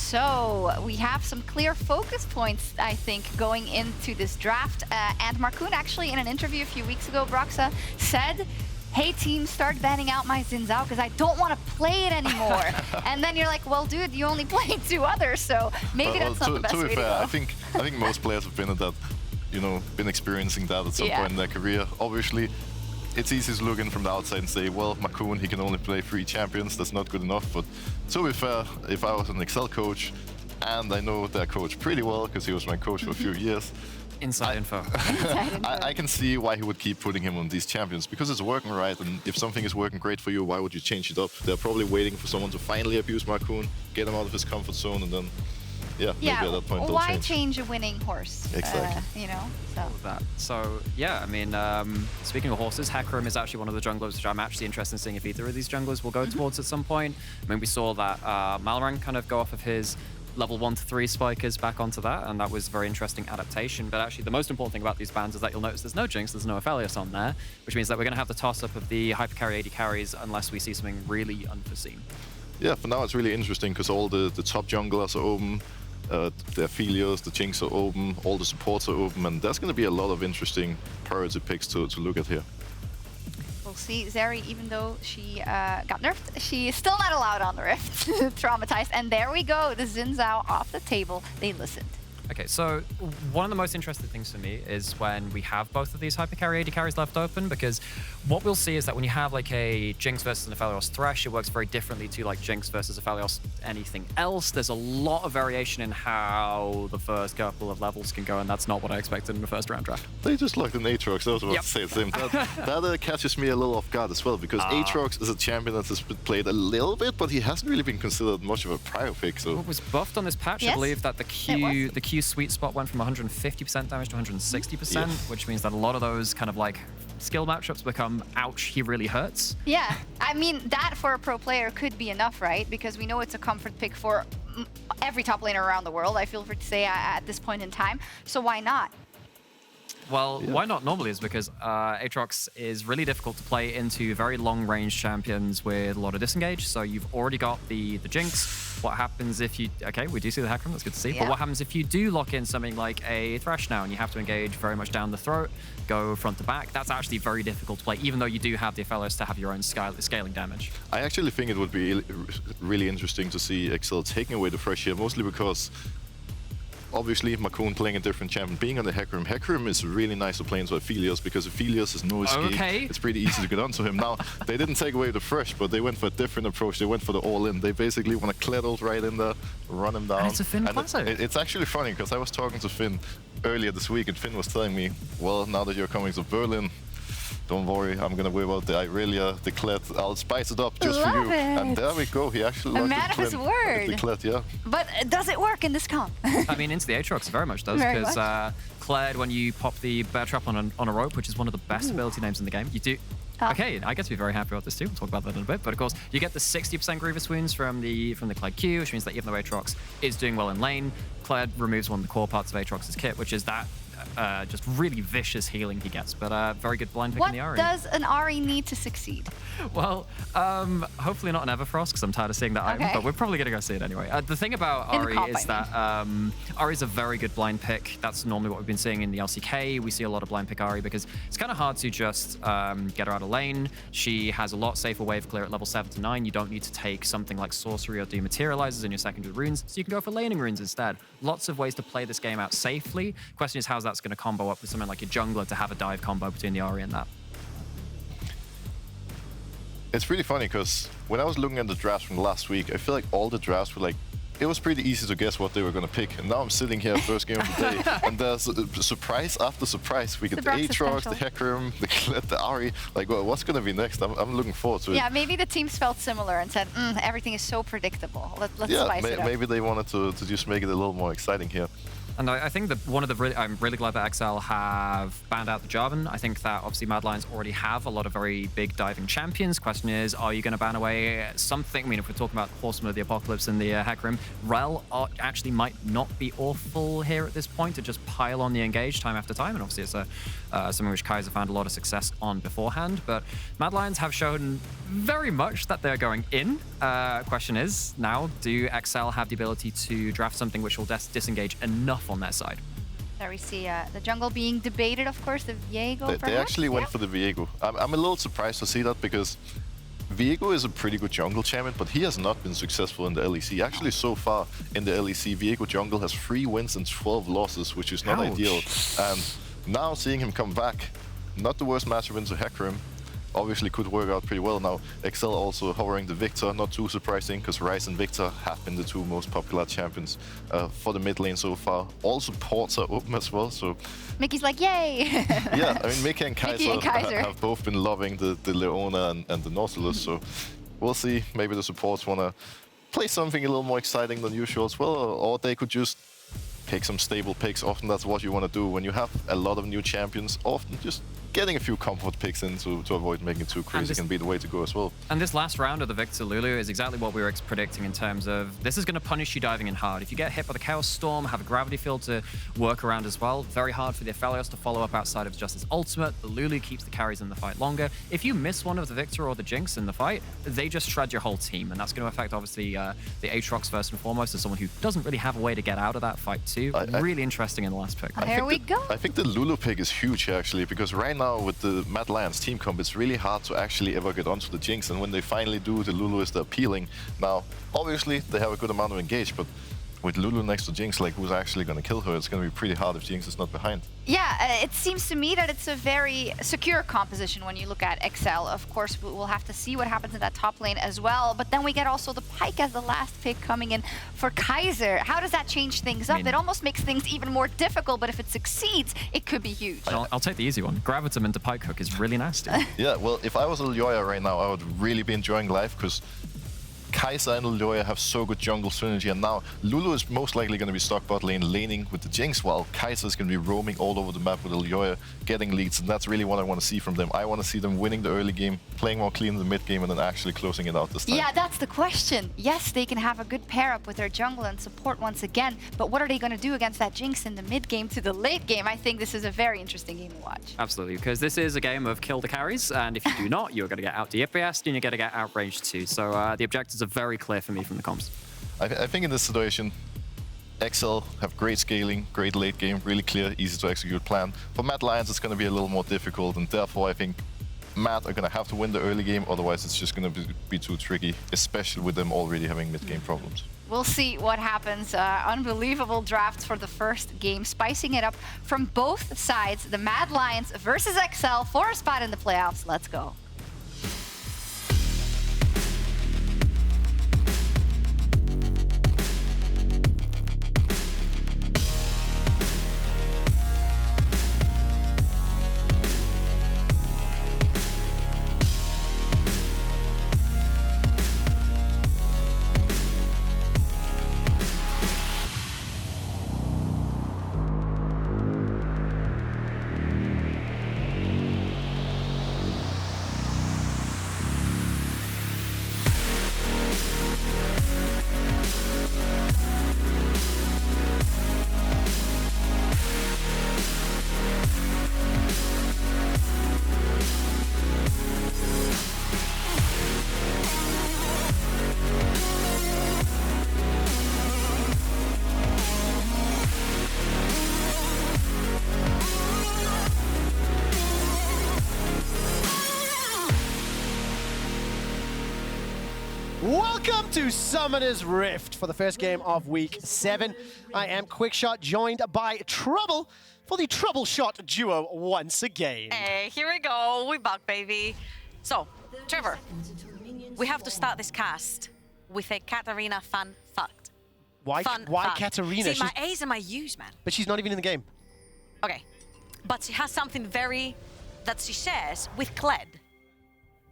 So we have some clear focus points, I think, going into this draft. And Markoon actually, in an interview a few weeks ago, Broxa said, hey team, start banning out my Xin Zhao because I don't want to play it anymore. And then you're like, well, dude, you only played 2 others, so maybe that's not the best way to go. I think most players have been at that, you know, been experiencing that at some point in their career. Obviously, it's easy to look in from the outside and say, well, Markoon, he can only play 3 champions, that's not good enough. But to be fair, if I was an Excel coach, and I know their coach pretty well because he was my coach for a few years, Inside info. I can see why he would keep putting him on these champions, because it's working right, and if something is working great for you, why would you change it up? They're probably waiting for someone to finally abuse Markoon, get him out of his comfort zone, and then, maybe at that point they'll why change a winning horse? Exactly. You know, so. All of that. So, yeah, I mean, speaking of horses, Hecarim is actually one of the junglers which I'm actually interested in seeing if either of these junglers will go towards at some point. I mean, we saw that Malrang kind of go off of his level 1 to 3 spikers back onto that, and that was a very interesting adaptation. But actually, the most important thing about these bans is that you'll notice there's no Jinx, there's no Aphelios on there, which means that we're going to have the toss-up of the hyper carry AD carries unless we see something really unforeseen. Yeah, for now it's really interesting because all the top junglers are open, the Aphelios, the Jinx are open, all the supports are open, and there's going to be a lot of interesting priority picks to look at here. We'll see. Zeri, even though she got nerfed, she is still not allowed on the Rift. Traumatized. And there we go. The Xin Zhao off the table. They listened. Okay, so one of the most interesting things for me is when we have both of these hyper carry AD carries left open, because what we'll see is that when you have like a Jinx versus an Aphelios Thresh, it works very differently to like Jinx versus Aphelios anything else. There's a lot of variation in how the first couple of levels can go, and that's not what I expected in the first round draft. They just locked in Aatrox. I was about to say the same. That catches me a little off guard as well, because Aatrox is a champion that has been played a little bit, but he hasn't really been considered much of a prior pick. So what was buffed on this patch, I believe that the Q sweet spot went from 150% damage to 160%, which means that a lot of those kind of like skill matchups become, ouch, he really hurts. Yeah, I mean, that for a pro player could be enough, right? Because we know it's a comfort pick for every top laner around the world, I feel free to say at this point in time. So why not? Well, why not normally is because Aatrox is really difficult to play into very long-range champions with a lot of disengage. So you've already got the Jinx. What happens if you... Okay, we do see the Hecarim, that's good to see. But what happens if you do lock in something like a Thresh now and you have to engage very much down the throat, go front to back? That's actually very difficult to play, even though you do have the Aphelios to have your own scaling damage. I actually think it would be really interesting to see Excel taking away the Thresh here, mostly because obviously Markoon playing a different champion, being on the Hecarim is really nice to play into Aphelios, because Aphelios is no escape. It's pretty easy to get onto him. Now, they didn't take away the Thresh, but they went for a different approach. They went for the all-in. They basically want to Kled ult right in there, run him down. And it's a Finn classic. It's actually funny, because I was talking to Finn earlier this week, and Finn was telling me, well, now that you're coming to Berlin, don't worry, I'm gonna whip out the Irelia, the Kled. I'll spice it up just for you. And there we go. He actually a man of his word. The Kled, But does it work in this comp? I mean, into the Aatrox very much does, because Kled, when you pop the bear trap on a rope, which is one of the best ability names in the game, you do. Okay, I get to be very happy about this too. We'll talk about that in a bit. But of course, you get the 60% Grievous Wounds from the Kled Q, which means that even though Aatrox is doing well in lane, Kled removes one of the core parts of Aatrox's kit, which is that just really vicious healing he gets. But very good blind pick in the Ahri. What does an Ahri need to succeed? Well, hopefully not an Everfrost, because I'm tired of seeing that item, but we're probably going to go see it anyway. The thing about Ahri is that Ahri is a very good blind pick. That's normally what we've been seeing in the LCK. We see a lot of blind pick Ahri because it's kind of hard to just get her out of lane. She has a lot safer wave clear at level 7 to 9. You don't need to take something like Sorcery or Dematerializers in your secondary runes, so you can go for laning runes instead. Lots of ways to play this game out safely. Question is, how's that's going to combo up with something like a jungler to have a dive combo between the Ahri and that? It's pretty funny, because when I was looking at the drafts from last week, I feel like all the drafts were like, it was pretty easy to guess what they were going to pick. And now I'm sitting here first game of the day, and there's surprise after surprise. We get the Aatrox, the Hecarim, the Kled, the Ahri. Like, well, what's going to be next? I'm looking forward to it. Yeah, maybe the teams felt similar and said, everything is so predictable. Let's spice it up. Maybe they wanted to just make it a little more exciting here. And I think that I'm really glad that Excel have banned out the Jarvan. I think that obviously Mad Lions already have a lot of very big diving champions. Question is, are you going to ban away something? I mean, if we're talking about Horseman of the Apocalypse and the Hecarim, Rel actually might not be awful here at this point to just pile on the engage time after time. And obviously it's something which Kaiser found a lot of success on beforehand. But Mad Lions have shown very much that they're going in. Question is, now, do Excel have the ability to draft something which will disengage enough on their side? There we see the jungle being debated, of course, the Viego. They actually went for the Viego. I'm a little surprised to see that because Viego is a pretty good jungle champion, but he has not been successful in the LEC. Actually, so far in the LEC, Viego jungle has 3 wins and 12 losses, which is not ideal. And now seeing him come back, not the worst matchup into Hecarim, obviously could work out pretty well. Now, Excel also hovering the Viktor, not too surprising, because Ryze and Viktor have been the 2 most popular champions for the mid lane so far. All supports are open as well, so... Mickey's like, yay! Yeah, I mean, Mickey and Kaiser have both been loving the Leona and the Nautilus, so we'll see. Maybe the supports want to play something a little more exciting than usual as well, or they could just pick some stable picks. Often that's what you want to do when you have a lot of new champions. Often just getting a few comfort picks in to avoid making it too crazy can be the way to go as well. And this last round of the Viktor Lulu is exactly what we were predicting in terms of this is going to punish you diving in hard. If you get hit by the Chaos Storm, have a gravity field to work around as well. Very hard for the Aphelios to follow up outside of just his ultimate. The Lulu keeps the carries in the fight longer. If you miss one of the Viktor or the Jinx in the fight, they just shred your whole team. And that's going to affect, obviously, the Aatrox first and foremost as someone who doesn't really have a way to get out of that fight too. Really interesting in the last pick. Here we go. I think the Lulu pick is huge, actually, because right now with the Mad Lions team comp, it's really hard to actually ever get onto the Jinx, and when they finally do, the Lulu is the appealing. Now, obviously, they have a good amount of engage, but with Lulu next to Jinx, like, who's actually going to kill her? It's going to be pretty hard if Jinx is not behind. Yeah, it seems to me that it's a very secure composition when you look at Excel. Of course, we'll have to see what happens in that top lane as well. But then we get also the Pyke as the last pick coming in for Kaiser. How does that change things up? It almost makes things even more difficult, but if it succeeds, it could be huge. I'll take the easy one. Gravitum into Pyke hook is really nasty. Yeah, well, if I was Elyoya right now, I would really be enjoying life, because Kaiser and Elyoya have so good jungle synergy, and now Lulu is most likely going to be stuck bot lane laning with the Jinx, while Kaiser is going to be roaming all over the map with Elyoya, getting leads, and that's really what I want to see from them. I want to see them winning the early game, playing more clean in the mid game, and then actually closing it out this time. Yeah, that's the question. Yes, they can have a good pair up with their jungle and support once again, but what are they going to do against that Jinx in the mid game to the late game? I think this is a very interesting game to watch. Absolutely, because this is a game of kill the carries, and if you do not, you're going to get out DPS'd and you're going to get outranged too. So the objectives are very clear for me from the comps. I think in this situation, Excel have great scaling, great late game, really clear, easy to execute plan. For Mad Lions, it's going to be a little more difficult, and therefore I think Mad are going to have to win the early game, otherwise it's just going to be too tricky, especially with them already having mid-game problems. We'll see what happens. Unbelievable drafts for the first game, spicing it up from both sides. The Mad Lions versus Excel for a spot in the playoffs. Let's go. Welcome to Summoner's Rift for the first game of Week 7. I am Quickshot, joined by Trouble for the Troubleshot duo once again. Hey, here we go. We're back, baby. So, Trevor, we have to start this cast with a Katarina fun fact. Why Katarina? See, my A's and my U's, man. But she's not even in the game. Okay, but she has something that she shares with Kled,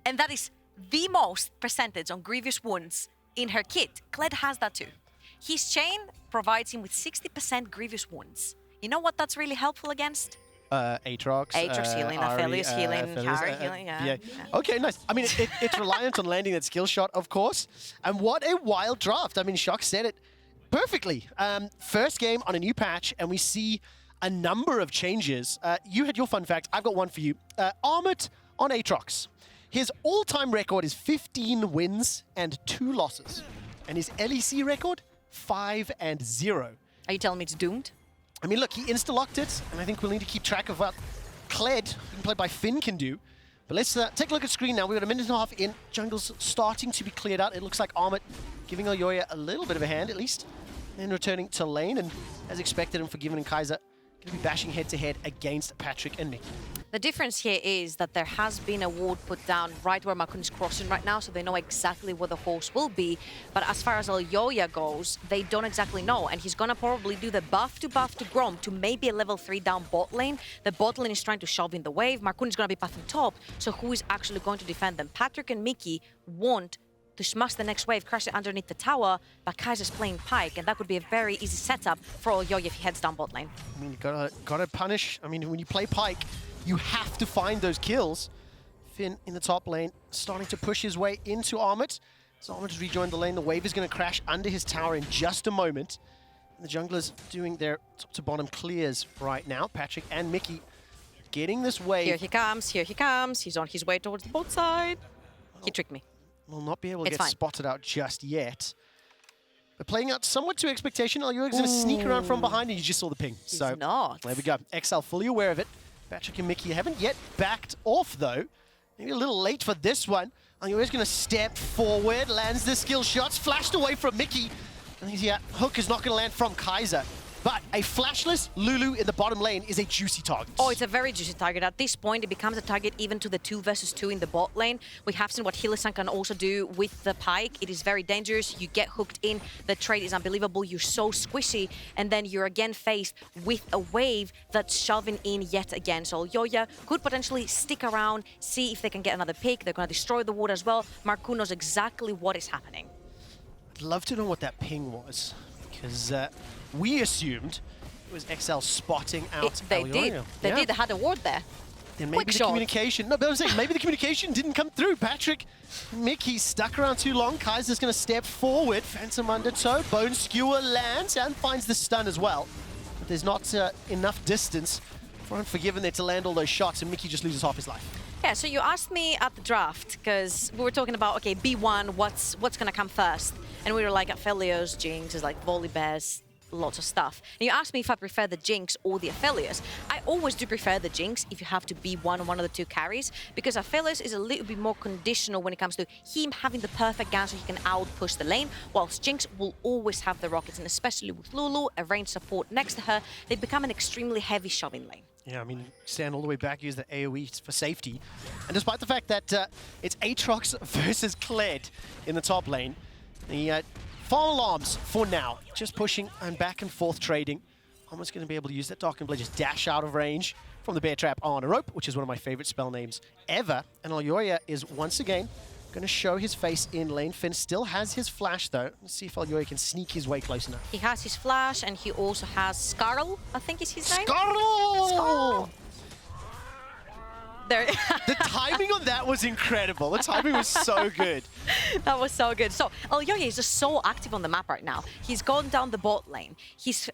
and that is the most percentage on grievous wounds in her kit. Kled has that too. His chain provides him with 60% grievous wounds. You know what that's really helpful against? Aatrox. Aatrox healing, Aphelios healing, Ahri healing, yeah. Okay, nice. I mean, it's reliant on landing that skill shot, of course. And what a wild draft. I mean, Shock said it perfectly. First game on a new patch, and we see a number of changes. You had your fun fact. I've got one for you. Armut on Aatrox. His all-time record is 15 wins and 2 losses. And his LEC record, 5-0. Are you telling me it's doomed? I mean, look, he insta-locked it, and I think we'll need to keep track of what Kled, played by Finn, can do. But let's take a look at screen now. We've got a minute and a half in. Jungle's starting to be cleared out. It looks like Armut giving Elyoya a little bit of a hand, at least. Then returning to lane, and as expected, Unforgiven and Kaiser going to be bashing head-to-head against Patrik and Mikyx. The difference here is that there has been a ward put down right where Markoon is crossing right now, so they know exactly where the horse will be. But as far as Elyoya goes, they don't exactly know, and he's gonna probably do the buff to Grom to maybe a level 3 down bot lane. The bot lane is trying to shove in the wave. Markoon is gonna be pathing top, so who is actually going to defend them? Patrik and Mikyx want to smash the next wave, crash it underneath the tower, but Kaiser's playing Pyke, and that could be a very easy setup for Elyoya if he heads down bot lane. I mean, you gotta punish. I mean, when you play Pyke, you have to find those kills. Finn in the top lane, starting to push his way into Armut. So Armut has rejoined the lane. The wave is going to crash under his tower in just a moment. And the junglers doing their top to bottom clears right now. Patrik and Mikyx getting this wave. Here he comes, here he comes. He's on his way towards the bot side. He tricked me. Will not be able to It's get fine. spotted out just yet. But playing out somewhat to expectation. Elyoya's going to sneak around from behind, and you just saw the ping. He's So not. there we go. Excel fully aware of it. Patrik and Mikyx haven't yet backed off, though. Maybe a little late for this one. Elyoya's going to step forward, lands the skill shots, flashed away from Mikyx. And his hook is not going to land from Kaiser. But a flashless Lulu in the bottom lane is a juicy target. Oh, it's a very juicy target. At this point, it becomes a target even to the 2 versus 2 in the bot lane. We have seen what Hilisan can also do with the Pyke. It is very dangerous. You get hooked in. The trade is unbelievable. You're so squishy. And then you're again faced with a wave that's shoving in yet again. So Elyoya could potentially stick around, see if they can get another pick. They're going to destroy the ward as well. Markoon knows exactly what is happening. I'd love to know what that ping was. Because we assumed it was XL spotting out They Elyoya. did. They did. They had a ward there. Then maybe the Quickshot. communication. No, but I'm saying maybe the communication didn't come through. Patrik, Mikyx stuck around too long. Kaiser's going to step forward. Phantom undertow. Bone Skewer lands and finds the stun as well. But there's not enough distance for Unforgiven there to land all those shots, and Mikyx just loses half his life. Yeah, so you asked me at the draft, because we were talking about, okay, B1, what's going to come first? And we were like, Aphelios, Jinx, is like volley bears, lots of stuff. And you asked me if I prefer the Jinx or the Aphelios. I always do prefer the Jinx if you have to be one of the 2 carries, because Aphelios is a little bit more conditional when it comes to him having the perfect gun so he can out-push the lane, whilst Jinx will always have the rockets, and especially with Lulu, a range support next to her, they become an extremely heavy shoving lane. Yeah, I mean, stand all the way back, use the AoE for safety. And despite the fact that it's Aatrox versus Kled in the top lane, the farm alarms for now, just pushing and back and forth trading. Almost going to be able to use that Dark and Blade, just dash out of range from the bear trap on a rope, which is one of my favorite spell names ever. And Elyoya is once again going to show his face in lane. Finn still has his flash, though. Let's see if Elyoya can sneak his way close enough. He has his flash, and he also has Skarl, I think is his name. Skarl! There. The timing on that was incredible. The timing was so good. That was so good. So Elyoya is just so active on the map right now. He's gone down the bot lane. He's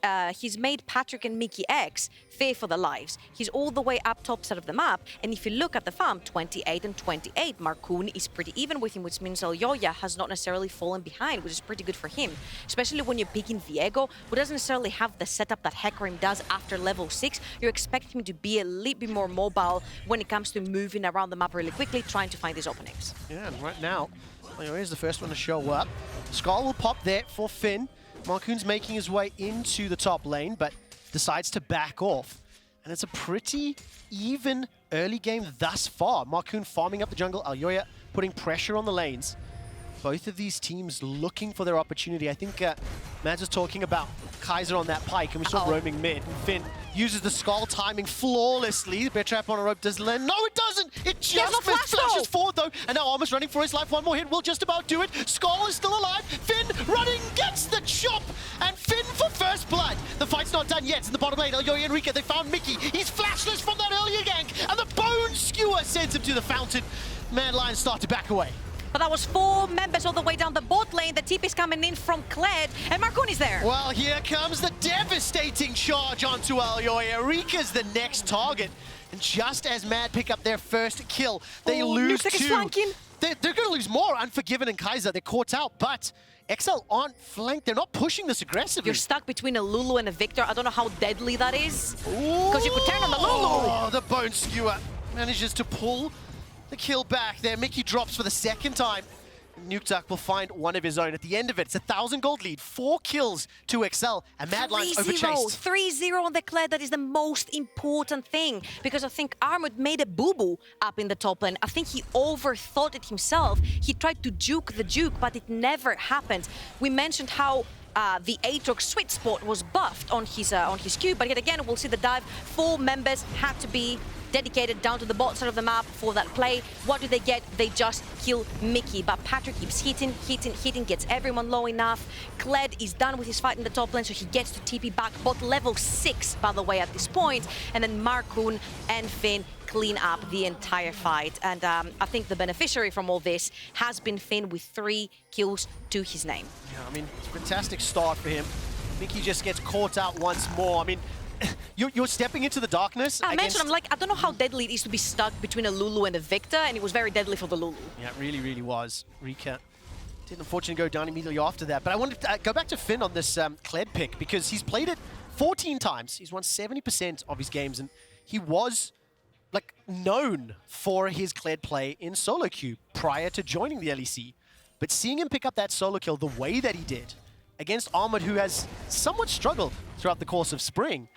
made Patrik and Mikyx fear for their lives. He's all the way up top side of the map. And if you look at the farm, 28 and 28, Markoon is pretty even with him, which means Elyoya has not necessarily fallen behind, which is pretty good for him. Especially when you're picking Viego, who doesn't necessarily have the setup that Hecarim does after level 6. You expect him to be a little bit more mobile when it comes to moving around the map really quickly, trying to find these openings. Yeah, and right now, Elyoya is the first one to show up. Skull will pop there for Finn. Markoon's making his way into the top lane, but decides to back off. And it's a pretty even early game thus far. Markoon farming up the jungle, Elyoya putting pressure on the lanes. Both of these teams looking for their opportunity. I think Mads was talking about Kaiser on that Pyke, and we saw roaming mid. And Finn uses the skull timing flawlessly. The bear trap on a rope does land. No, it doesn't! It just flashes forward, though, And now Armut's running for his life. One more hit will just about do it. Skull is still alive. Finn running, gets the chop. And Finn for first blood. The fight's not done yet. In the bottom lane, Elyoya and Reeker, they found Mikyx. He's flashless from that earlier gank. And the bone skewer sends him to the fountain. Mad Lions start to back away. But that was 4 members all the way down the bot lane. The TP is coming in from Kled, and Markoon is there. Well, here comes the devastating charge onto Elyoya. Reeker's the next target. And just as Mad pick up their first kill, they lose Nukeduck is 2. flanking. They're going to lose more. Unforgiven and Kaiser, they're caught out, but Excel aren't flanked. They're not pushing this aggressively. You're stuck between a Lulu and a Viktor. I don't know how deadly that is. Because you could turn on the Lulu. Oh, the bone skewer manages to pull the kill back there. Mikyx drops for the second time. Nukeduck will find one of his own. At the end of it, it's a 1,000 gold lead, 4 kills to Excel, and Mad Lions overchased. 3-0 on the Kled. That is the most important thing, because I think Armut made a boo-boo up in the top lane. I think he overthought it himself. He tried to juke the juke, but it never happened. We mentioned how the Aatrox sweet spot was buffed on his Q, but yet again, we'll see the dive. 4 members had to be dedicated down to the bot side of the map for that play. What do they get? They just kill Mikyx, but Patrik keeps hitting, gets everyone low enough. Kled is done with his fight in the top lane, so he gets to TP back bot level 6, by the way, at this point. And then Markoon and Finn clean up the entire fight. And I think the beneficiary from all this has been Finn with 3 kills to his name. Yeah, I mean, it's a fantastic start for him. Mikyx just gets caught out once more. I mean, you're stepping into the darkness. I mentioned, I'm like, I don't know how deadly it is to be stuck between a Lulu and a Viktor, and it was very deadly for the Lulu. Yeah, it really, really was. Reeker did unfortunately go down immediately after that. But I wanted to go back to Finn on this Kled pick, because he's played it 14 times. He's won 70% of his games, and he was like known for his Kled play in solo queue prior to joining the LEC. But seeing him pick up that solo kill the way that he did against Armut, who has somewhat struggled throughout the course of Spring,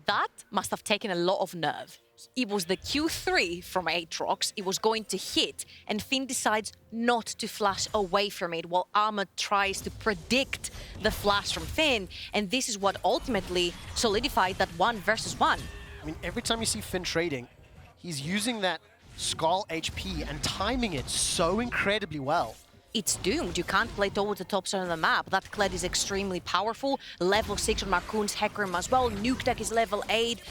that must have taken a lot of nerve. It was the Q3 from Aatrox. It was going to hit, and Finn decides not to flash away from it while Armut tries to predict the flash from Finn. And this is what ultimately solidified that 1 versus 1. I mean, every time you see Finn trading, he's using that Skull HP and timing it so incredibly well. It's doomed. You can't play towards the top side of the map. That Kled is extremely powerful. Level 6 on Markoon's Hecarim as well. Nukeduck is level 8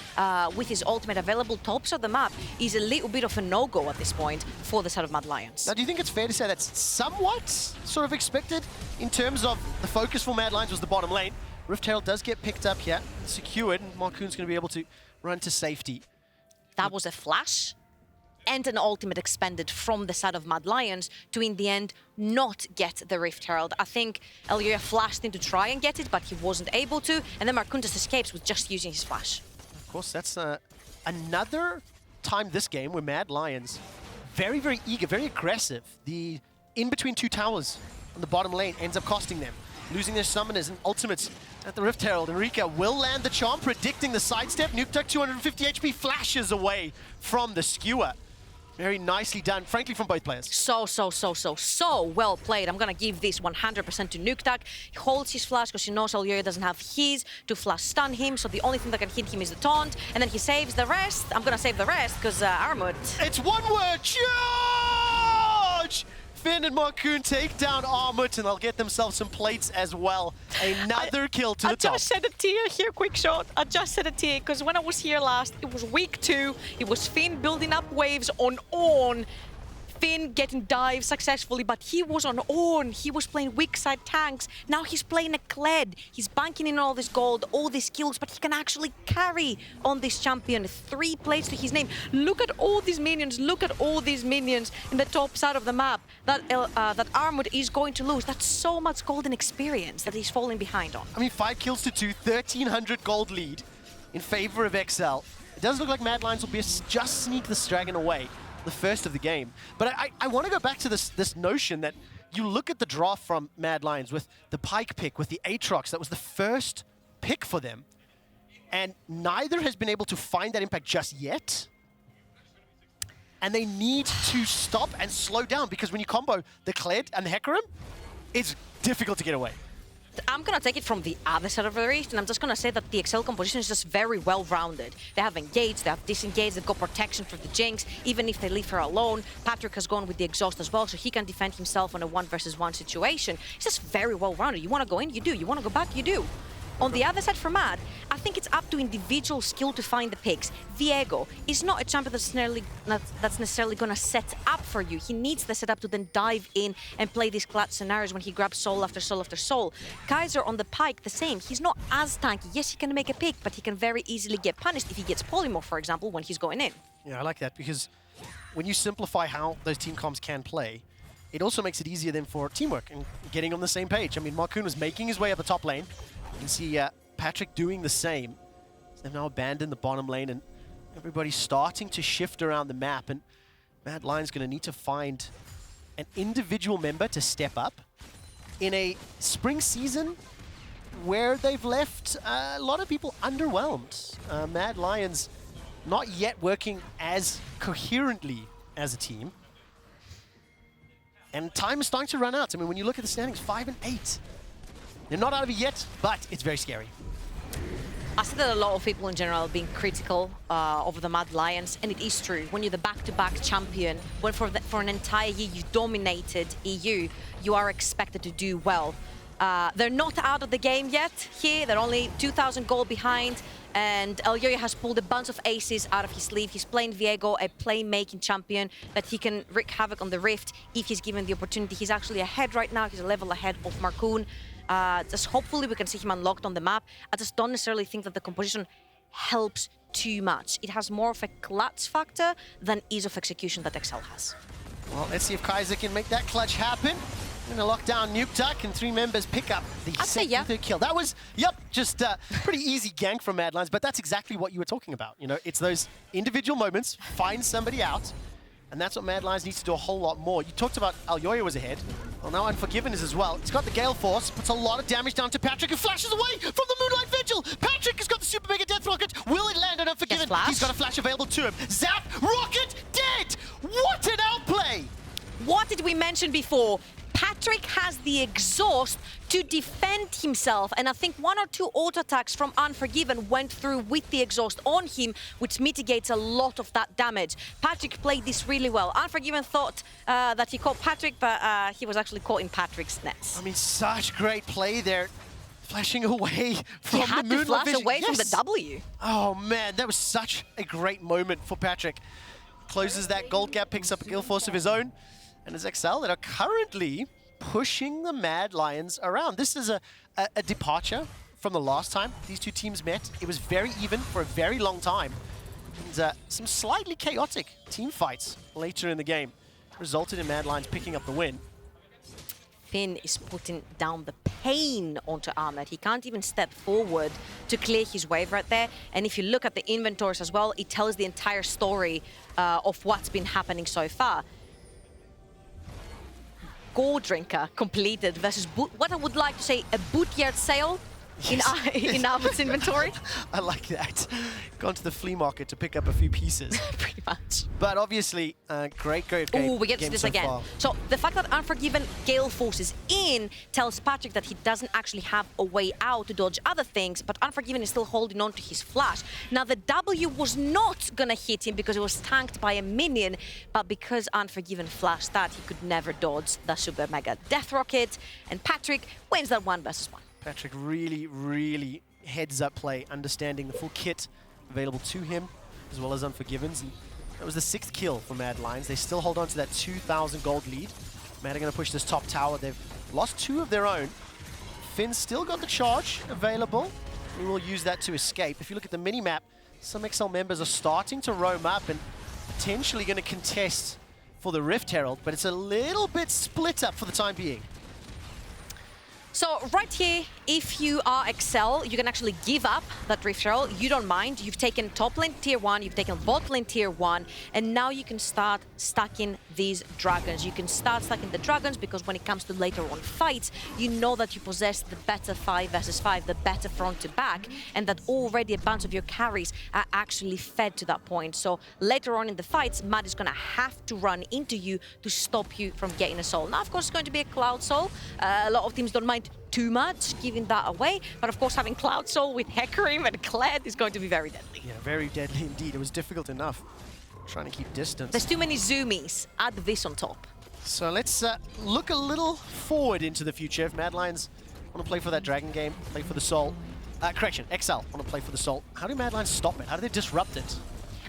with his ultimate available. Top side of the map is a little bit of a no-go at this point for the side of Mad Lions. Now, do you think it's fair to say that's somewhat sort of expected in terms of the focus for Mad Lions was the bottom lane? Rift Herald does get picked up here, secured, and Markoon's going to be able to run to safety. That was a flash and an ultimate expended from the side of Mad Lions to, in the end, not get the Rift Herald. I think Elyoya flashed in to try and get it, but he wasn't able to, and then Markoon just escapes with just using his flash. Of course, that's another time this game where Mad Lions, very, very eager, very aggressive. The in-between 2 towers on the bottom lane ends up costing them. Losing their summoners and ultimates at the Rift Herald. And Reeker will land the charm, predicting the sidestep. Nukeduck 250 HP flashes away from the skewer. Very nicely done, frankly, from both players. So well played. I'm gonna give this 100% to Nukeduck. He holds his flash because he knows Elyoya doesn't have his to flash stun him, so the only thing that can hit him is the taunt, and then he saves the rest. I'm gonna save the rest because Armut. It's one word, charge! Finn and Markoon take down Armut, and they'll get themselves some plates as well. Another kill to the top. I just said a tier here, Quickshot. I just said a tier, because when I was here last, it was week 2. It was Finn building up waves on Ornn. Finn getting dives successfully, but he was on Ornn. He was playing weak side tanks. Now he's playing a Kled. He's banking in all this gold, all these kills, but he can actually carry on this champion. 3 plates to his name. Look at all these minions. Look at all these minions in the top side of the map that Armut is going to lose. That's so much golden experience that he's falling behind on. I mean, 5 kills to 2, 1,300 gold lead in favor of Excel. It does look like Mad Lions will be just sneak this dragon away. The first of the game. But I want to go back to this notion that you look at the draft from Mad Lions with the Pyke pick, with the Aatrox, that was the first pick for them. And neither has been able to find that impact just yet. And they need to stop and slow down, because when you combo the Kled and the Hecarim, it's difficult to get away. I'm going to take it from the other side of the rift, and I'm just going to say that the Excel composition is just very well-rounded. They have engaged, they have disengaged, they've got protection for the Jinx. Even if they leave her alone, Patrik has gone with the exhaust as well, so he can defend himself on a 1-versus-1 situation. It's just very well-rounded. You want to go in, you do. You want to go back, you do. On the other side for Mad, I think it's up to individual skill to find the picks. Viego is not a champion that's necessarily going to set up for you. He needs the setup to then dive in and play these clutch scenarios when he grabs soul after soul after soul. Kaiser on the Pyke, the same. He's not as tanky. Yes, he can make a pick, but he can very easily get punished if he gets polymorph, for example, when he's going in. Yeah, I like that, because when you simplify how those team comps can play, it also makes it easier then for teamwork and getting on the same page. I mean, Markoon was making his way up the top lane. You can see Patrik doing the same. They've now abandoned the bottom lane, and everybody's starting to shift around the map, and Mad Lion's going to need to find an individual member to step up in a spring season where they've left a lot of people underwhelmed. Mad Lions not yet working as coherently as a team. And time is starting to run out. I mean, when you look at the standings, 5 and 8. They're not out of it yet, but it's very scary. I see that a lot of people in general are being critical of the Mad Lions, and it is true. When you're the back-to-back champion, when for an entire year you dominated EU, you are expected to do well. They're not out of the game yet here. They're only 2,000 gold behind, and Elyoya has pulled a bunch of aces out of his sleeve. He's playing Viego, a playmaking champion that he can wreak havoc on the Rift if he's given the opportunity. He's actually ahead right now. He's a level ahead of Markoon. Just hopefully we can see him unlocked on the map. I just don't necessarily think that the composition helps too much. It has more of a clutch factor than ease of execution that Excel has. Well, let's see if Kaiser can make that clutch happen. Going to lock down Nukeduck, and 3 members pick up the second kill. That was, just pretty easy gank from Mad Lions, but that's exactly what you were talking about. You know, it's those individual moments, find somebody out, and that's what Mad Lions needs to do a whole lot more. You talked about Elyoya was ahead. Well, now Unforgiven is as well. It's got the Gale Force, puts a lot of damage down to Patrik, who flashes away from the Moonlight Vigil. Patrik has got the Super Mega Death Rocket. Will it land on Unforgiven? He's got a flash available to him. Zap, Rocket, dead! What an outplay! What did we mention before? Patrik has the exhaust to defend himself, and I think 1 or 2 auto attacks from Unforgiven went through with the exhaust on him, which mitigates a lot of that damage. Patrik played this really well. Unforgiven thought that he caught Patrik, but he was actually caught in Patrik's nets. I mean, such great play there. Flashing away from the Moonlight Vision. He had to flash away from the W. Oh man, that was such a great moment for Patrik. Closes that gold gap, picks up a Gale Force of his own. And it's Excel that are currently pushing the Mad Lions around. This is a departure from the last time these two teams met. It was very even for a very long time. And some slightly chaotic team fights later in the game resulted in Mad Lions picking up the win. Finn is putting down the pain onto Armut. He can't even step forward to clear his wave right there. And if you look at the inventories as well, it tells the entire story of what's been happening so far. Gold Drinker completed versus what I would like to say a bootyard sale in Armut's inventory. I like that. Gone to the flea market to pick up a few pieces. Pretty much. But obviously, great game. Oh, we get to this again. Far. So the fact that Unforgiven Gale Force is in tells Patrik that he doesn't actually have a way out to dodge other things, but Unforgiven is still holding on to his flash. Now the W was not gonna hit him because it was tanked by a minion, but because Unforgiven flashed that, he could never dodge the Super Mega Death Rocket, and Patrik wins that 1-versus-1. Patrik really heads up play, understanding the full kit available to him, as well as Unforgiven's. And that was the 6th kill for Mad Lions. They still hold on to that 2,000 gold lead. Mad are going to push this top tower. They've lost 2 of their own. Finn's still got the charge available. We will use that to escape. If you look at the mini-map, some XL members are starting to roam up and potentially going to contest for the Rift Herald, but it's a little bit split up for the time being. So right here, if you are Excel, you can actually give up that Rift Herald. You don't mind. You've taken top lane tier 1, you've taken bot lane tier 1, and now you can start stacking these dragons. You can start stacking the dragons because when it comes to later on fights, you know that you possess the better 5-versus-5, the better front to back, and that already a bunch of your carries are actually fed to that point. So later on in the fights, Mad is going to have to run into you to stop you from getting a soul. Now, of course, it's going to be a Cloud Soul. A lot of teams don't mind mind too much giving that away. But of course, having Cloud Soul with Hecarim and Kled is going to be very deadly. Yeah, very deadly indeed. It was difficult enough trying to keep distance. There's too many zoomies. Add this on top. So let's look a little forward into the future. If Mad Lions want to play for that Dragon game, play for the Soul. Correction, Excel want to play for the Soul. How do Mad Lions stop it? How do they disrupt it?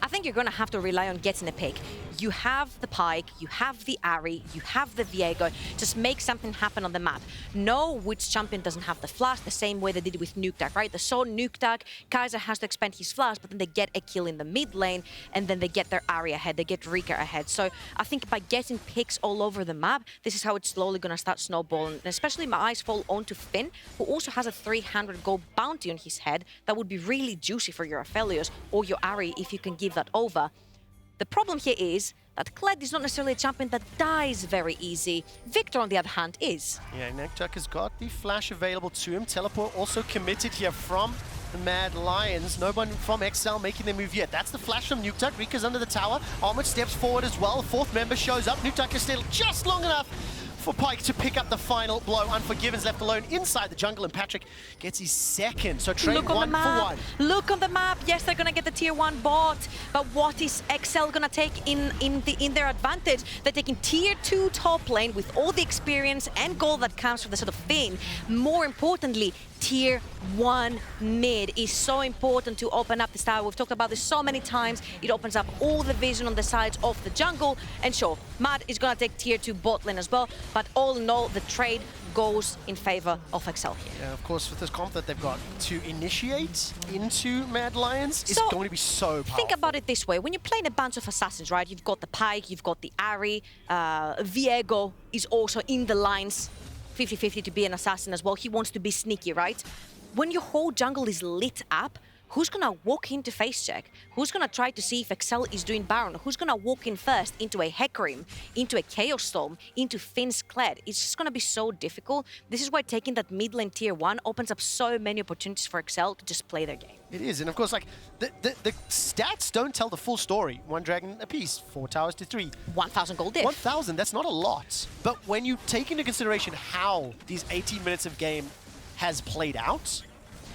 I think you're going to have to rely on getting a pick. You have the Pyke, you have the Ahri, you have the Viego. Just make something happen on the map. Know which champion doesn't have the flash, the same way they did with Nukeduck, right? They saw Nukeduck, Kaiser has to expend his flash, but then they get a kill in the mid lane, and then they get their Ahri ahead, they get Reeker ahead. So I think by getting picks all over the map, this is how it's slowly going to start snowballing. And especially my eyes fall onto Finn, who also has a 300 gold bounty on his head. That would be really juicy for your Aphelios or your Ahri if you can give that over. The problem here is that Kled is not necessarily a champion that dies very easy. Viktor, on the other hand, is. Yeah, Nukeduck has got the flash available to him. Teleport also committed here from the Mad Lions. No one from Excel making their move yet. That's the flash from Nukeduck. Reeker's under the tower. Armut steps forward as well. A fourth member shows up. Nukeduck is still just long enough for Pyke to pick up the final blow. Unforgiven's left alone inside the jungle, and Patrik gets his second. So trade 1 for 1. Look on the map. Yes, they're gonna get the tier 1 bot, but what is Excel gonna take in their advantage? They're taking tier 2 top lane with all the experience and gold that comes from the sort of Finn. More importantly, tier 1 mid is so important to open up this tower. We've talked about this so many times. It opens up all the vision on the sides of the jungle. And sure, Mad is gonna take tier 2 bot lane as well, but all in all, the trade goes in favor of Excel here. Yeah, of course, with this comp that they've got to initiate into Mad Lions, it's going to be so powerful. Think about it this way. When you're playing a bunch of assassins, right? You've got the Pyke, you've got the Ahri, Viego is also in the lines. 50-50 to be an assassin as well. He wants to be sneaky, right? When your whole jungle is lit up, who's gonna walk into face check? Who's gonna try to see if Excel is doing Baron? Who's gonna walk in first into a Hecarim, into a Chaos Storm, into Finn's Kled? It's just gonna be so difficult. This is why taking that mid lane tier 1 opens up so many opportunities for Excel to just play their game. It is, and of course, like, the stats don't tell the full story. 1 dragon apiece, 4 towers to 3. 1,000 gold diff. 1,000, that's not a lot. But when you take into consideration how these 18 minutes of game has played out,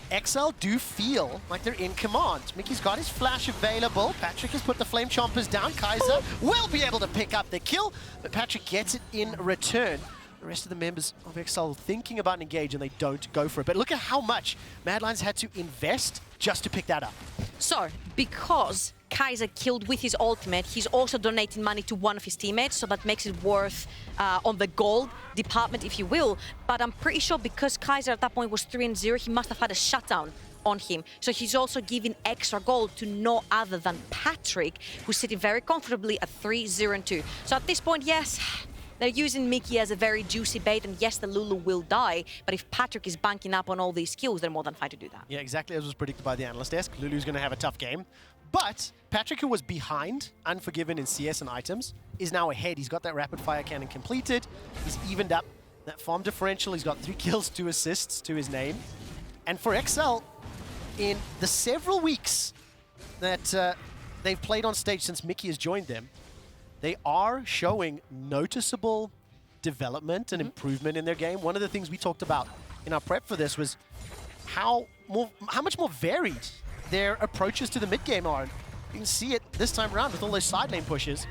Excel do feel like they're in command. Mikyx's got his flash available. Patrik has put the Flame Chompers down. Kaiser will be able to pick up the kill, but Patrik gets it in return. The rest of the members of Excel thinking about an engage, and they don't go for it. But look at how much Mad Lions had to invest just to pick that up. So, because Kaiser killed with his ultimate, he's also donating money to one of his teammates, so that makes it worth on the gold department, if you will. But I'm pretty sure because Kaiser at that point was 3-0, he must have had a shutdown on him. So he's also giving extra gold to no other than Patrik, who's sitting very comfortably at 3-0-2. So at this point, yes, they're using Mikyx as a very juicy bait, and yes, the Lulu will die, but if Patrik is banking up on all these skills, they're more than fine to do that. Yeah, exactly as was predicted by the analyst desk. Lulu's going to have a tough game. But Patrik, who was behind Unforgiven in CS and items, is now ahead. He's got that rapid fire cannon completed. He's evened up that farm differential. He's got 3 kills, 2 assists to his name. And for Excel, in the several weeks that they've played on stage since Mikyx has joined them, they are showing noticeable development and improvement in their game. One of the things we talked about in our prep for this was how much more varied their approaches to the mid game are. You can see it this time around with all those side lane pushes.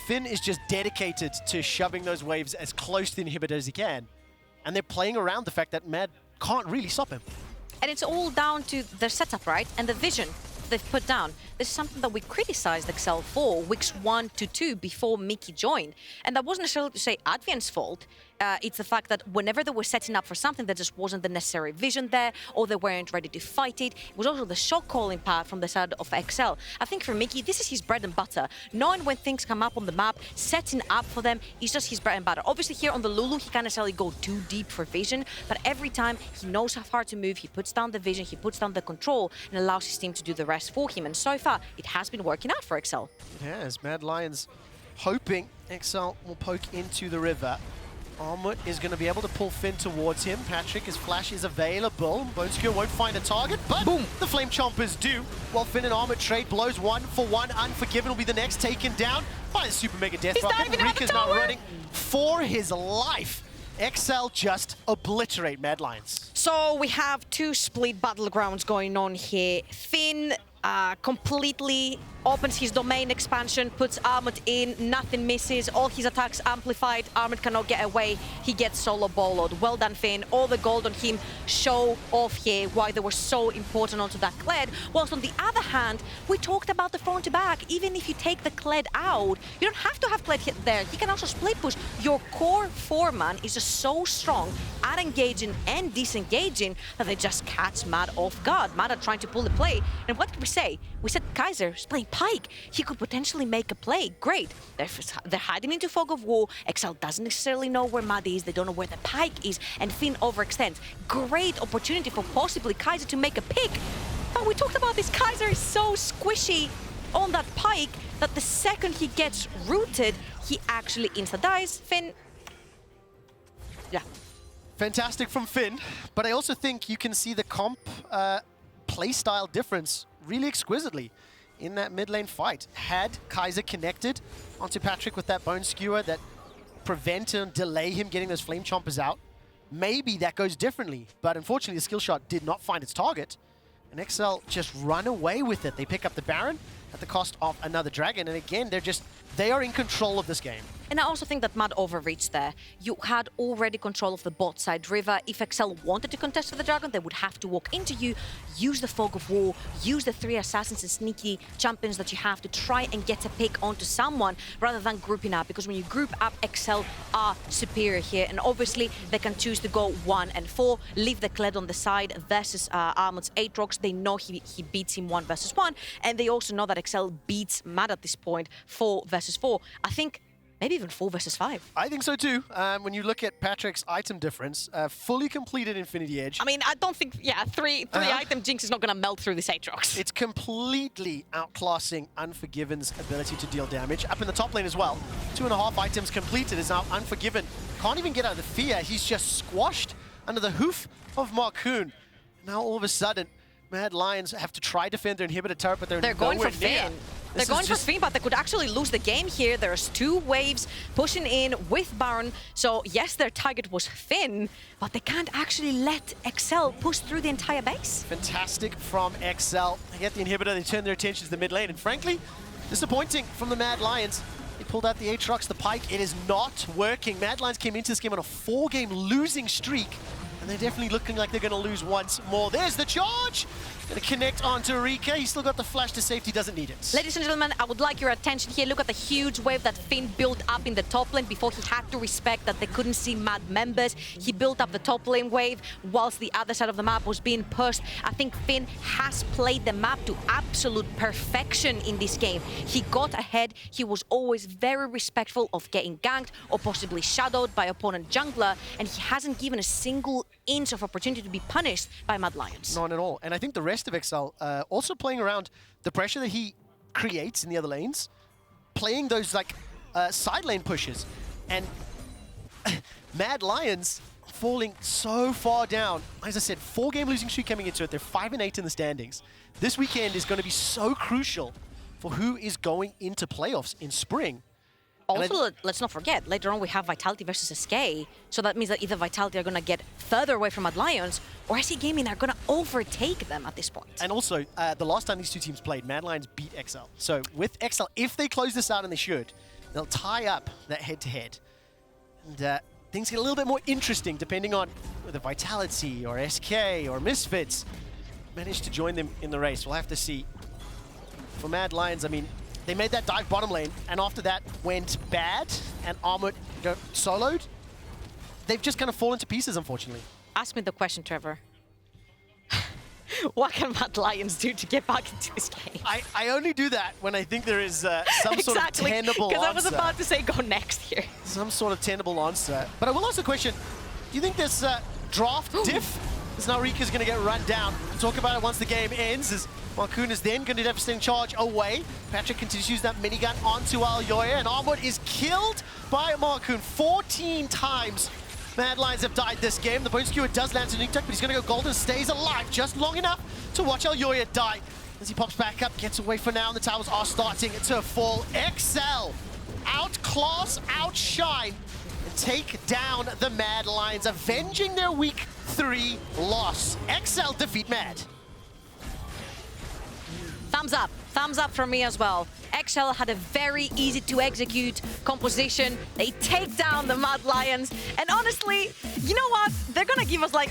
Finn is just dedicated to shoving those waves as close to the inhibitor as he can. And they're playing around the fact that Mad can't really stop him. And it's all down to their setup, right? And the vision they've put down. This is something that we criticized Excel for weeks 1 to 2 before Mikyx joined. And that wasn't necessarily to say Advian's fault. It's the fact that whenever they were setting up for something, there just wasn't the necessary vision there, or they weren't ready to fight it. It was also the shot calling part from the side of Excel. I think for Mikyx, this is his bread and butter. Knowing when things come up on the map, setting up for them is just his bread and butter. Obviously here on the Lulu, he can't necessarily go too deep for vision, but every time he knows how far to move, he puts down the vision, he puts down the control, and allows his team to do the rest for him. And so far, it has been working out for Excel. It has. Mad Lions hoping Excel will poke into the river. Armut is going to be able to pull Finn towards him. Patrik, his flash is available. Boneskewer won't find a target, but boom, the Flame Chompers do. While Finn and Armut trade blows 1 for 1. Unforgiven will be the next taken down by the Super Mega Death Rocket. Reeker's now running for his life. Excel just obliterate Mad Lions. So we have two split battlegrounds going on here. Finn completely opens his domain expansion, puts Armut in, nothing misses, all his attacks amplified, Armut cannot get away, he gets solo boloed. Well done, Finn. All the gold on him show off here why they were so important onto that Kled. Whilst on the other hand, we talked about the front to back. Even if you take the Kled out, you don't have to have Kled hit there. He can also split push. Your core 4-man is just so strong at engaging and disengaging that they just catch Mad off guard. Mad are trying to pull the play. And what did we say? We said Kaiser is playing Pyke. He could potentially make a play. Great. They're hiding into Fog of War. Excel doesn't necessarily know where Mad is. They don't know where the Pyke is. And Finn overextends. Great opportunity for possibly Kaiser to make a pick. But we talked about this. Kaiser is so squishy on that Pyke that the second he gets rooted, he actually insta-dies. Finn. Yeah. Fantastic from Finn, but I also think you can see the comp playstyle difference really exquisitely in that mid lane fight. Had Kaiser connected onto Patrik with that bone skewer that prevent and delay him getting those flame chompers out, maybe that goes differently. But unfortunately, the skill shot did not find its target, and Excel just run away with it. They pick up the Baron at the cost of another dragon, and again, they are in control of this game. And I also think that Mad overreached there. You had already control of the bot side river. If Excel wanted to contest for the dragon, they would have to walk into you, use the Fog of War, use the 3 assassins and sneaky champions that you have to try and get a pick onto someone rather than grouping up. Because when you group up, Excel are superior here. And obviously, they can choose to go 1 and 4, leave the Kled on the side versus Armut's Aatrox. They know he beats him 1 versus 1. And they also know that Excel beats Mad at this point 4 versus 4. I think maybe even 4 versus 5. I think so too. When you look at Patrick's item difference, fully completed Infinity Edge. I mean, I don't think, yeah, three item Jinx is not going to melt through this Aatrox. It's completely outclassing Unforgiven's ability to deal damage. Up in the top lane as well. 2.5 items completed is now Unforgiven. Can't even get out of the fear. He's just squashed under the hoof of Markoon. Now all of a sudden, Mad Lions have to try defend their inhibitor turret, but they're going nowhere for near. Finn. They're going for Finn, but they could actually lose the game here. There's 2 waves pushing in with Baron. So yes, their target was Finn, but they can't actually let Excel push through the entire base. Fantastic from Excel. They get the inhibitor, they turn their attention to the mid lane, and frankly, disappointing from the Mad Lions. They pulled out the Aatrox, the Pyke. It is not working. Mad Lions came into this game on a 4-game losing streak, and they're definitely looking like they're going to lose once more. There's the charge! Going to connect onto Reeker. He's still got the flash to safety, doesn't need it. Ladies and gentlemen, I would like your attention here. Look at the huge wave that Finn built up in the top lane before he had to respect that they couldn't see Mad members. He built up the top lane wave whilst the other side of the map was being pushed. I think Finn has played the map to absolute perfection in this game. He got ahead. He was always very respectful of getting ganked or possibly shadowed by opponent jungler, and he hasn't given a single inch of opportunity to be punished by Mad Lions. None at all. And I think the rest of Excel also playing around the pressure that he creates in the other lanes, playing those like side lane pushes, and Mad Lions falling so far down. As I said, 4-game losing streak coming into it. They're 5-8 in the standings. This weekend is going to be so crucial for who is going into playoffs in spring. Also, let's not forget, later on we have Vitality versus SK, so that means that either Vitality are going to get further away from Mad Lions, or SK Gaming are going to overtake them at this point. And also, the last time these two teams played, Mad Lions beat XL. So with XL, if they close this out, and they should, they'll tie up that head-to-head. And things get a little bit more interesting depending on whether Vitality or SK or Misfits manage to join them in the race. We'll have to see. For Mad Lions, I mean, they made that dive bottom lane, and after that went bad, and Armut got soloed. They've just kind of fallen to pieces, unfortunately. Ask me the question, Trevor. What can Mad Lions do to get back into this game? I only do that when I think there is some sort of tenable answer. Because I was about to say go next here. Some sort of tenable answer. But I will ask the question, do you think this draft diff is now Reeker's going to get run down? We'll talk about it once the game ends, as Markoon is then going to devastating charge away. Patrik continues to use that minigun onto Elyoya, and Armut is killed by Markoon 14 times. Mad Lions have died this game. The bone skewer does land to Nukeduck, but he's going to go golden, stays alive just long enough to watch Elyoya die. As he pops back up, gets away for now, and the towers are starting to fall. XL outclass, outshine, and take down the Mad Lions, avenging their Week 3 loss. Excel defeat Mad. Thumbs up from me as well. Excel had a very easy to execute composition. They take down the Mad Lions. And honestly, you know what? They're gonna give us like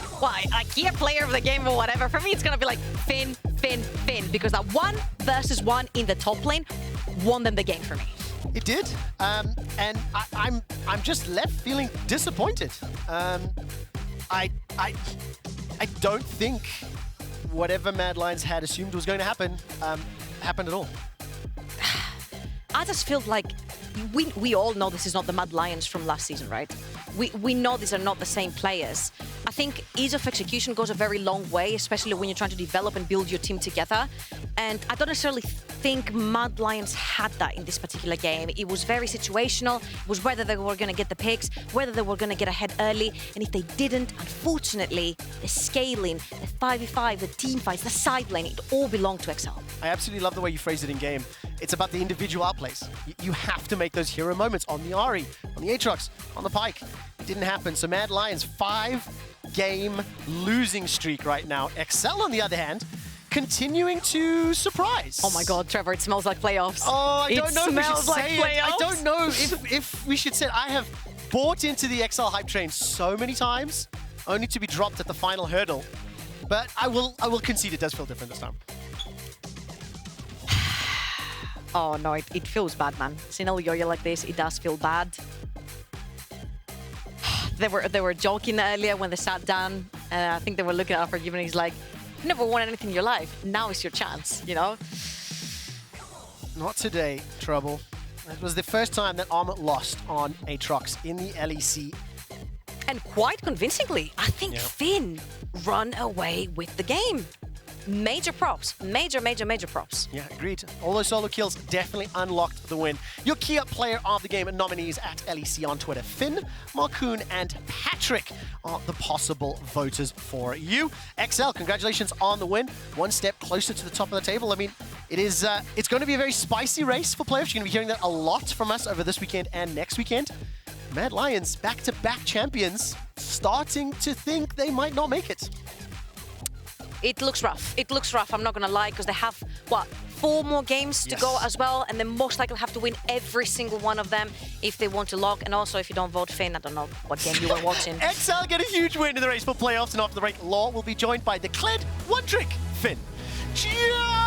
key player of the game or whatever. For me, it's gonna be like Finn. Because that 1 versus 1 in the top lane won them the game for me. It did, and I'm just left feeling disappointed. I don't think whatever Mad Lions had assumed was going to happen happened at all. I just feel like we all know this is not the Mad Lions from last season, right? We know these are not the same players. I think ease of execution goes a very long way, especially when you're trying to develop and build your team together. And I don't necessarily think Mad Lions had that in this particular game. It was very situational. It was whether they were going to get the picks, whether they were going to get ahead early. And if they didn't, unfortunately, the scaling, the 5v5, the team fights, the side lane, it all belonged to Excel. I absolutely love the way you phrased it in game. It's about the individual outplays. You have to make those hero moments on the Ahri, on the Aatrox, on the Pyke. It didn't happen. So Mad Lions, 5-game losing streak right now. Excel, on the other hand, continuing to surprise. Oh my God, Trevor, it smells like playoffs. Oh, I don't know if we should say playoffs. it. I don't know if we should say it. I have bought into the Excel hype train so many times, only to be dropped at the final hurdle. But I will concede it does feel different this time. Oh no, it feels bad, man. Seeing Elyoya like this, it does feel bad. They were joking earlier when they sat down. I think they were looking at Forgiven. He's like, "You never won anything in your life. Now is your chance," you know? Not today, Trouble. It was the first time that Armut lost on Aatrox in the LEC. And quite convincingly, I think Finn run away with the game. Major props. Major props. Yeah, agreed. All those solo kills definitely unlocked the win. Your key up player of the game and nominees at LEC on Twitter. Finn, Markoon, and Patrik are the possible voters for you. XL, congratulations on the win. One step closer to the top of the table. I mean, it's going to be a very spicy race for playoffs. You're going to be hearing that a lot from us over this weekend and next weekend. Mad Lions, back-to-back champions, starting to think they might not make it. It looks rough. It looks rough, I'm not going to lie, because they have, 4 more games to go as well, and they most likely have to win every single one of them if they want to lock. And also, if you don't vote Finn, I don't know what game you were watching. XL get a huge win in the race for playoffs, and after the break, Law will be joined by the Kled one-trick Finn. Cheers!